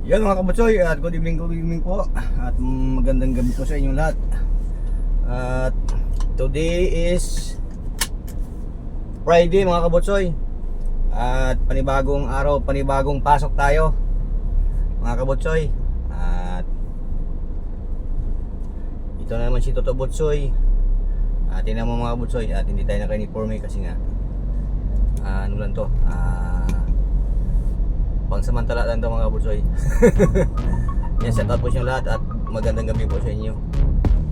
Yan mga kabutsoy, at good evening po. At magandang gabi po sa inyong lahat. At today is Friday mga kabutsoy. At panibagong araw, panibagong pasok tayo mga kabutsoy. At ito na naman si Toto Butsoy. At tingnan mo mga kabutsoy, at hindi tayo naka-uniforme kasi nga ano lang to, pangsamantala lang ito mga kabutsoy. Yan, set out po siyang lahat at magandang gabi po sa inyo.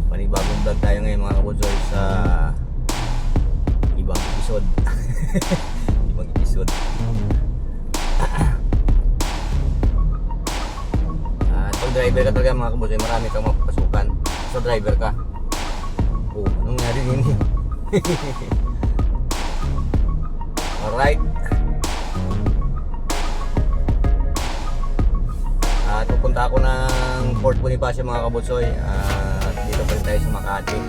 Panibagong vlog tayo ngayon mga kabutsoy sa ibang episode. Ibang episode. Pag driver ka talaga mga kabutsoy, marami kang mapapasukan. So driver ka. Oh, anong nangyari din? Alright. At pupunta ako ng Port Bonifacio mga kabutsoy. At dito pa rin tayo sa Makati.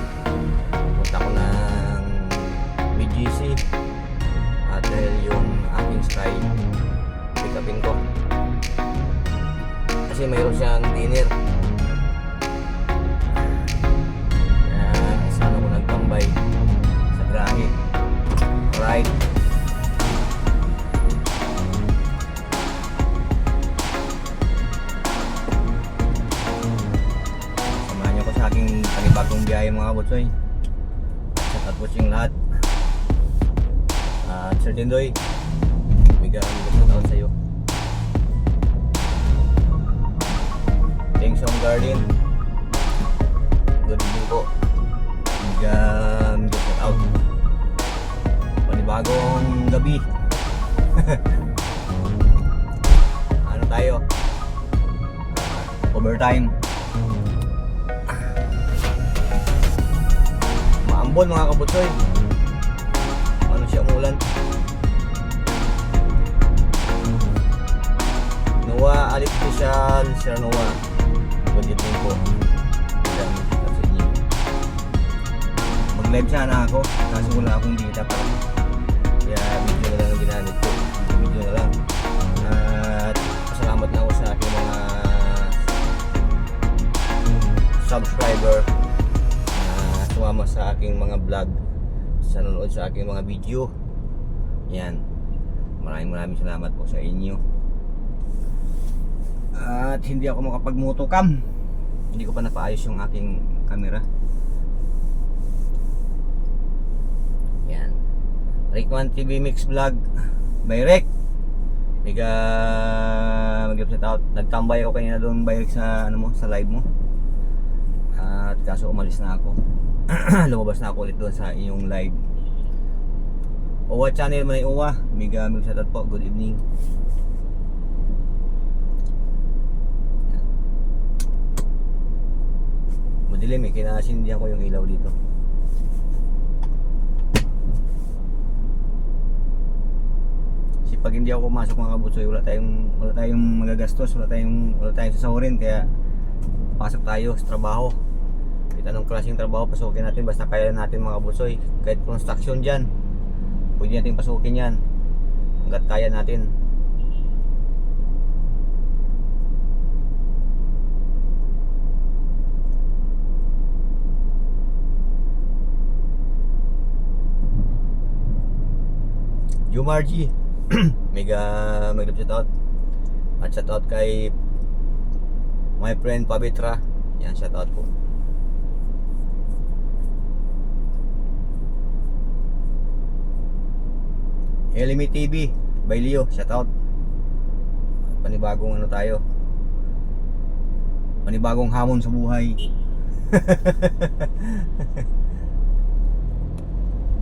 Pupunta ako ng BGC. At dahil yung aking Sky, pick upin ko kasi mayroon siyang dinner. Kaya sana ko nagtambay sa grahe. Alright. Aking panibagong biyahe mga kabutsoy. Shout out po siyang lahat. At Sir Tindoy, bigyan shout out sa iyo. Thanks Home Garden, good evening po. Bigyan shout out. Panibagong gabi. Ano tayo? Overtime. Ambon mga kabutsoy. Ano siya umulan? Noah Artificial, Sir Noah. Good evening po. Mag-live sana ako kaso wala akong data pa. Kaya video na lang ang ginamit ko. Video na lang. At pasalamat na ako sa aking mga subscriber sumama sa aking mga vlog, sa nanonood sa aking mga video. Yan, maraming salamat po sa inyo. At hindi ako makapag-motocam, hindi ko pa napaayos yung aking camera. Yan, Rickman TV Mix Vlog by Rick. Mag-upset out. Nagtambay ako kanina doon by Rick sa ano mo, sa live mo. At kaso umalis na ako. Lumabas na ako ulit doon sa iyong live. Owa channel man ay Owa. Mega shoutout po. Good evening. Madilim eh. Kinasindihan ko yung ilaw dito. Kasi pag hindi ako pumasok mga kabutsoy, wala tayong magagastos, wala tayong sasahurin, kaya pasok tayo sa trabaho. Anong klaseng trabaho pasukin natin, basta kaya natin mga kabutsoy. Kahit construction dyan, pwede natin pasukin yan hanggat kaya natin. Jumarji mega shout out. At shout out kay my friend Pabitra. Yan, shout out po. Elimi TV by Leo, shout out. Panibagong ano tayo, panibagong hamon sa buhay.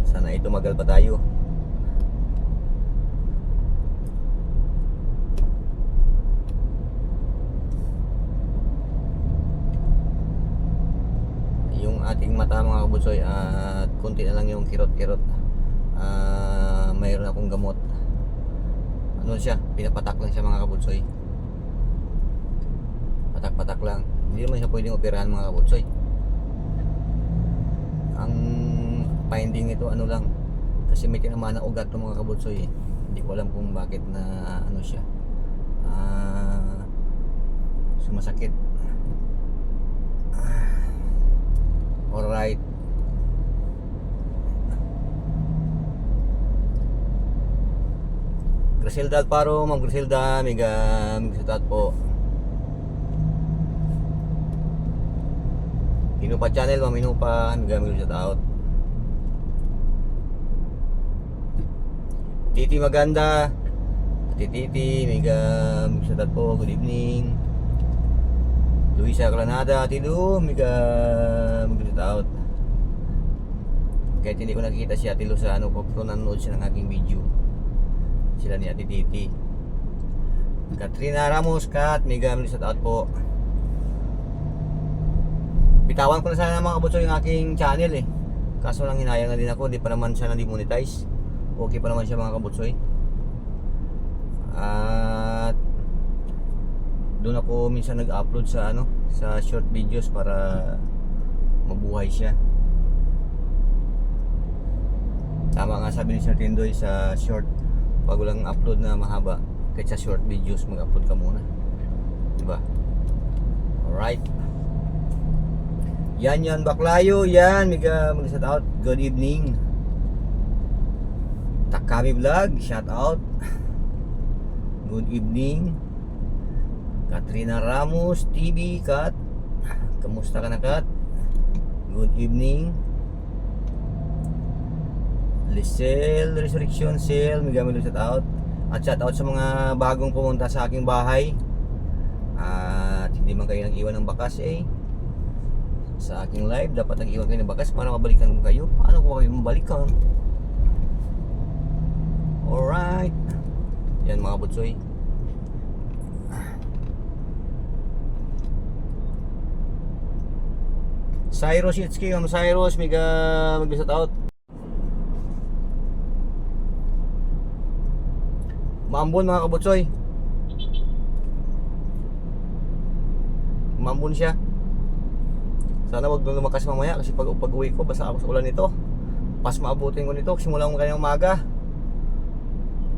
Sana ito magal pa tayo. Yung ating mata mga kabutsoy, at kunti na lang yung kirot-kirot. Mayroon akong gamot. Ano siya? Pinapatak lang siya mga kabutsoy. Patak-patak lang. Hindi naman siya pwedeng operahan mga kabutsoy. Ang finding ito ano lang, kasi may tinamaan na ugat ng mga kabutsoy. Hindi ko alam kung bakit na ano siya. masakit. Alright. Griselda Alparo, Ma'am Griselda, mega satat po. Inupa channel, Ma'am Inupa, mega shout out. Titi Maganda, Titi, mega shout out po, good evening. Luisa Granada, Atilu, mega shout out. Kahit hindi ko nakikita si Atilu sa ano, pag nanonood siya ng aking video. Sila ni Ate Titi. Katrina Ramos, Kat, mega shout out po. Bitawan ko na sana mga kabutsoy yung aking channel eh. Kaso lang hinayang na din ako, di pa naman siya na-demonetize. Okay pa naman siya mga kabutsoy. At doon ako minsan nag-upload sa ano, sa short videos para mabuhay siya. Tama nga sabi ni Sir Tindoy sa short, pag walang upload na mahaba, kahit sa short videos mag-upload ka muna, diba? Alright, yan Baklayo, yan mega shout out, good evening. Takami Vlog, shout out, good evening. Katrina Ramos TV, Kat, kamusta ka na Kat? Good evening. Lisel Resurrection Sale, mega shout out. At shout out sa mga bagong pumunta sa aking bahay. At hindi man kayo nag-iwan ng bakas eh. Sa aking live, dapat nag-iwan kayo ng bakas para mabalikan ko kayo. Paano ko kayo mabalikan? Alright. Yan mga butsoy. Cyrus Yitski, Cyrus, mega shout out. Maambon mga kabutsoy. Maambon siya. Sana wag nang lumakas mamaya kasi pag uwi ko basta ako sa ulan nito. Pas maabutin ko nito simula ng kanyang umaga.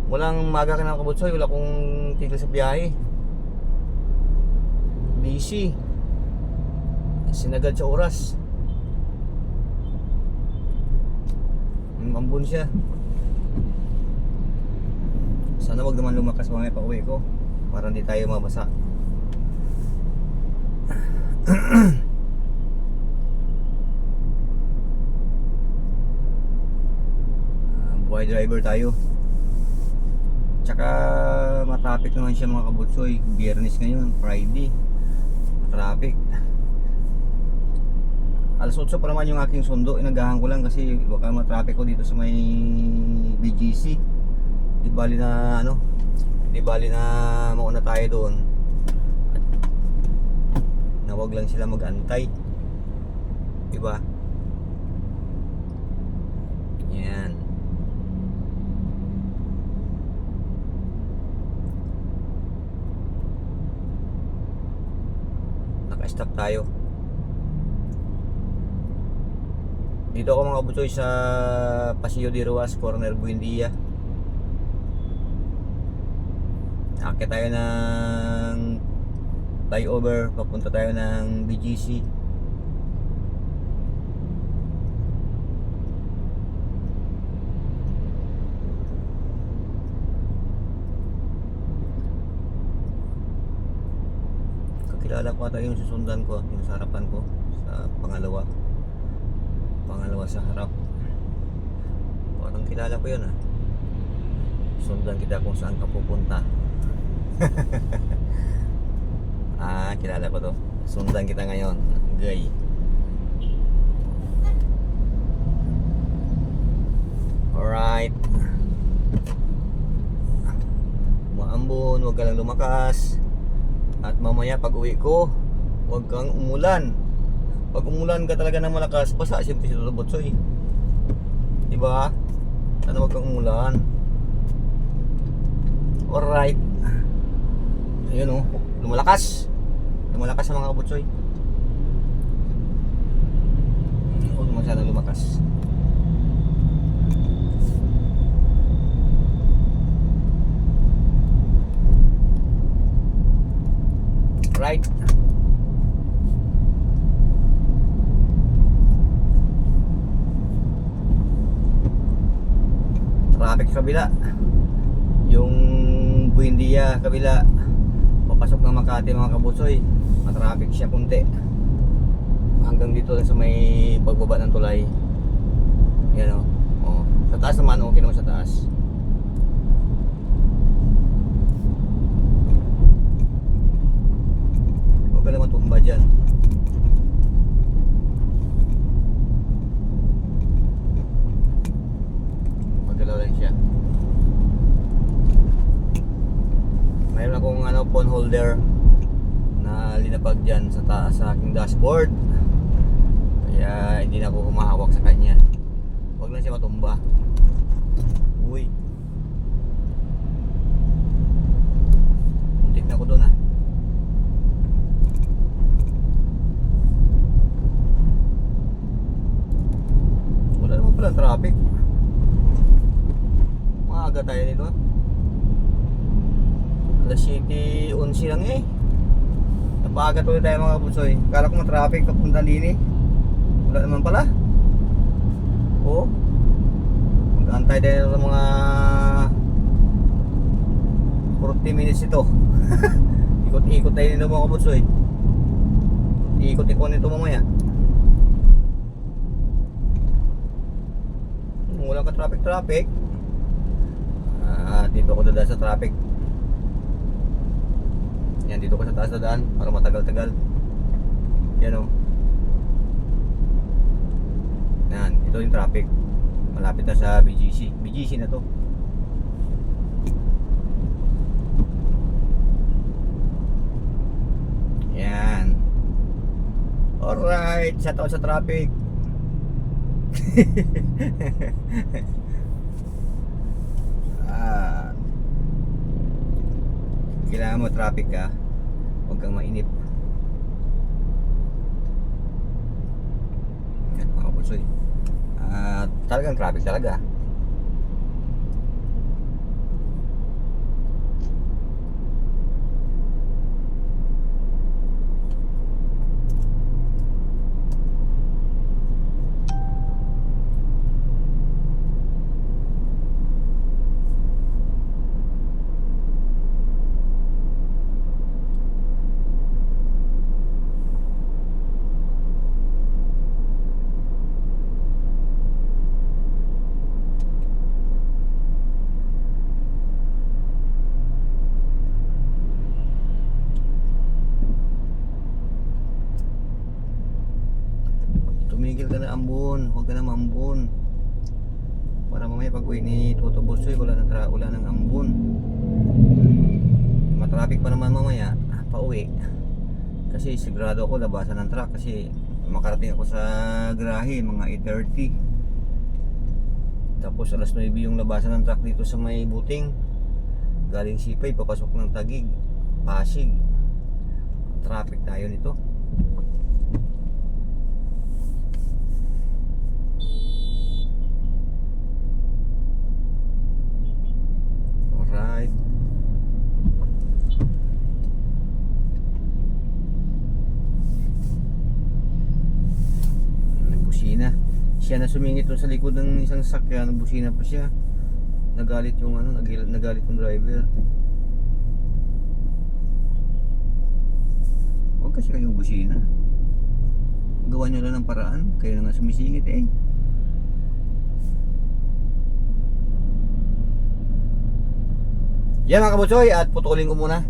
Walang umaga ka ng kabutsoy, wala kong tigil sa biyahe. Busy. Sinagad sa oras. Maambon siya. Sana wag naman lumakas mamaya pa uwi ko para hindi tayo mabasa. Buhay driver tayo. Tsaka matraffic naman siya mga kabutsoy. Biyernes ngayon, Friday. Matraffic. Alas 8 pa naman yung aking sundo. Inagahan ko lang kasi baka matraffic ko dito sa may BGC. Di bali na ano, di bali na mauna tayo doon. Na wag lang sila mag-antay. Diba? Yan. Naka-stop tayo. Dito ako mga kabutsoy sa Paseo de Ruas, corner Buendia. Akit tayo ng flyover, papunta tayo ng BGC. Kakilala ko ata yung susundan ko, yung sa harapan ko, sa pangalawa sa harap. Parang kilala ko yun ah. Sundan kita kung saan ka pupunta. Kilala ko to. Sundan kita ngayon. Gay. Alright. Maambon, huwag ka lang lumakas. At mamaya pag uwi ko, huwag kang umulan. Pag umulan ka talaga ng malakas, basa siyempre si Lolo Botsoy. Diba? Sana huwag kang umulan. Alright. Ayun oh, lumalakas. Lumalakas sa mga kabutsoy. Huwag naman sana lumakas. Alright. Traffic sa kabila. Yung Buendia kabila. Papasok ng Makati mga kabutsoy. Matraffic siya kunti. Hanggang dito lang sa may pagbaba ng tulay. Yan o. Oh. Sa taas naman, okay naman sa taas. Huwag ka naman tumba dyan. Magalaw lang siya. Mayroon akong phone holder na linapag dyan sa taas sa aking dashboard. Kaya hindi na ako humahawak sa kanya. Huwag lang siya matumba. Uy. Muntik na ako doon ah. Wala naman pala traffic. Maaga tayo nito. Alas 7:11 lang eh. Napaaga tuloy tayo mga kabutsoy. Kala ko ma-traffic papunta din eh. Wala naman pala. Oo. Mag-antay tayo ng mga 40 minutes ito. Ikot-ikot tayo nito mga kabutsoy. Ikot-ikot nito mamaya. Walang ka-traffic. Dito ako dadaan sa traffic. Yan, dito ko sa taas dadaan para matagal-tagal. Yan o. Yan, ito yung traffic. Malapit na sa BGC. BGC na to. Yan. Alright, shout out sa traffic. Kailangan mo traffic ka. Huwag kang mainip. Yan mga kabutsoy. Talagang traffic talaga. Tumigil ka na ambon, huwag ka na mambon. Para mamaya pag uwi ni Toto Butsoy, wala nang ambon. Matraffic pa naman mamaya, pa uwi. Kasi sigurado ako labasan ng truck kasi makarating ako sa garahe mga 8:30. Tapos alas 9 yung labasan ng truck dito sa may Buting. Galing Sipay, papasok ng Taguig, Pasig. Traffic tayo nito. Alright. Nagbusina. Siya na sumingit doon sa likod ng isang sakyan, nagbusina pa siya. Nagalit yung nagalit yung driver. Huwag kasi kayong busina. Gawa nyo lang ng paraan. Kayo na nga sumisingit eh. Yan mga kabutsoy, at putulin ko muna.